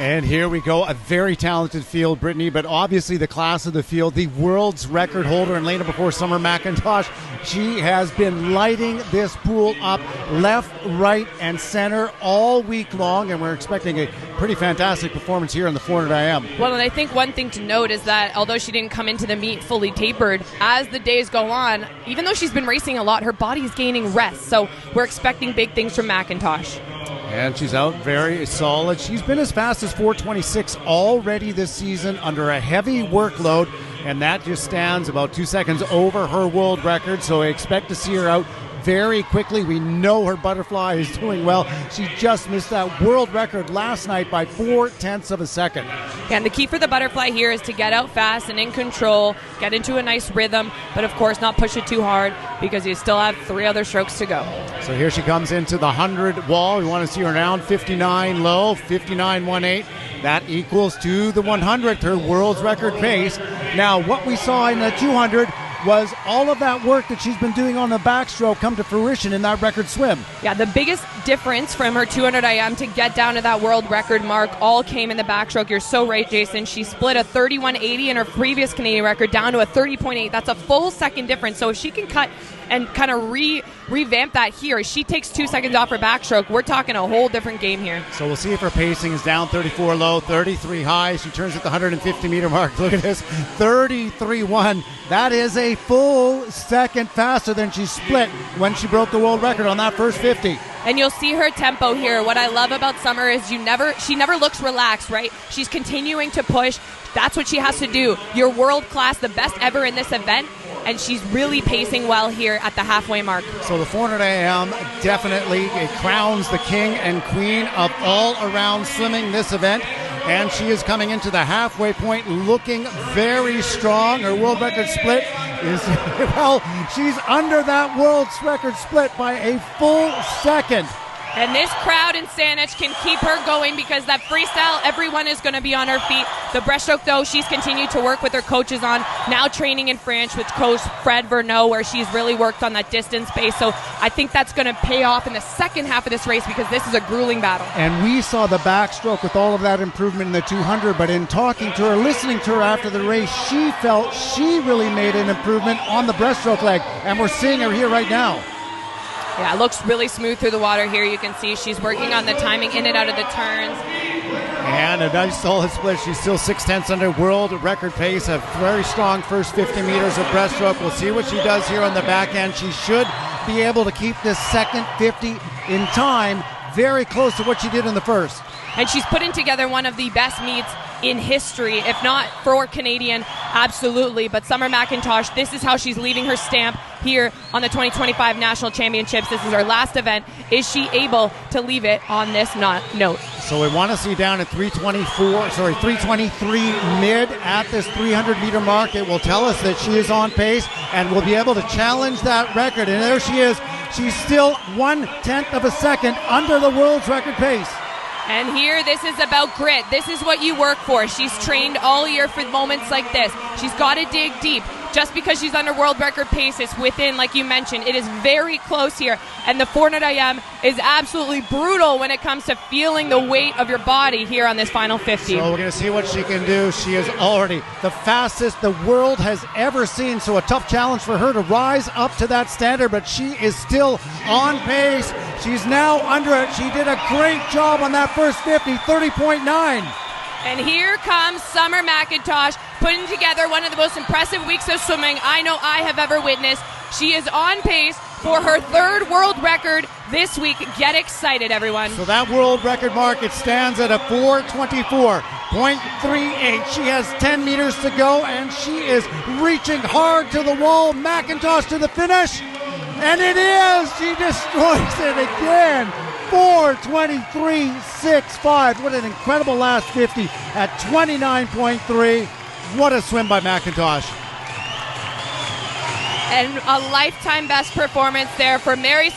And here we go, a very talented field, Brittany, but obviously the class of the field, the world's record holder in later before Summer McIntosh. She has been lighting this pool up left, right, and center all week long, and we're expecting a pretty fantastic performance here in the 400 IM. Well, and I think one thing to note is that although she didn't come into the meet fully tapered, as the days go on, even though she's been racing a lot, her body's gaining rest. So we're expecting big things from McIntosh. And she's out very solid. She's been as fast as 4:26 already this season under a heavy workload, and that just stands about 2 seconds over her world record. So I expect to see her out very quickly. We know her butterfly is doing well. She just missed that world record last night by 0.4 of a second. And the key for the butterfly here is to get out fast and in control, get into a nice rhythm, but of course not push it too hard because you still have 3 other strokes to go. So here she comes into the 100 wall. We want to see her around 59 low, 59.18. That equals to the 100th, her world's record pace. Now, what we saw in the 200 was all of that work that she's been doing on the backstroke come to fruition in that record swim. Yeah, the biggest difference from her 200 IM to get down to that world record mark all came in the backstroke. You're so right, Jason. She split a 31.80 in her previous Canadian record down to a 30.8. That's a full second difference. So if she can cut and kind of revamp that here, she takes 2 seconds off her backstroke. We're talking a whole different game here. So we'll see if her pacing is down 34 low, 33 high. She turns at the 150 meter mark. Look at this, 33.1. That is a full second faster than she split when she broke the world record on that first 50. And you'll see her tempo here. What I love about Summer is she never looks relaxed, right? She's continuing to push. That's what she has to do. You're world class, the best ever in this event, and she's really pacing well here at the halfway mark. So the 400 AM definitely crowns the king and queen of all-around swimming this event. And she is coming into the halfway point looking very strong. Her world record split is, well, she's under that world record split by a full second. And this crowd in Saanich can keep her going because that freestyle, everyone is going to be on her feet. The breaststroke, though, she's continued to work with her coaches on, now training in France with Coach Fred Verneau, where she's really worked on that distance base. So I think that's going to pay off in the second half of this race because this is a grueling battle. And we saw the backstroke with all of that improvement in the 200, but in talking to her, listening to her after the race, she felt she really made an improvement on the breaststroke leg, and we're seeing her here right now. Yeah, it looks really smooth through the water here. You can see she's working on the timing in and out of the turns. And a nice solid split. She's still 0.6 under world record pace. A very strong first 50 meters of breaststroke. We'll see what she does here on the back end. She should be able to keep this second 50 in time very close to what she did in the first. And she's putting together one of the best meets in history, if not for Canadian, absolutely. But Summer McIntosh, this is how she's leaving her stamp here on the 2025 National Championships. This is her last event. Is she able to leave it on this note? So we want to see down at 323 mid at this 300 meter mark. It will tell us that she is on pace and will be able to challenge that record. And there she is. She's still 1/10 of a second under the world's record pace. And here, this is about grit. This is what you work for. She's trained all year for moments like this. She's got to dig deep. Just because she's under world record pace, it's within, like you mentioned, it is very close here. And the 400 IM is absolutely brutal when it comes to feeling the weight of your body here on this final 50. So we're going to see what she can do. She is already the fastest the world has ever seen. So a tough challenge for her to rise up to that standard, but she is still on pace. She's now under it. She did a great job on that first 50, 30.9. And here comes Summer McIntosh putting together one of the most impressive weeks of swimming I know I have ever witnessed. She is on pace for her 3rd world record this week. Get excited, everyone. So that world record mark, it stands at a 4:24.38. She has 10 meters to go, and she is reaching hard to the wall. McIntosh to the finish, and it is! She destroys it again. 4:23.65. What an incredible last 50 at 29.3. What a swim by McIntosh. And a lifetime best performance there for Mary.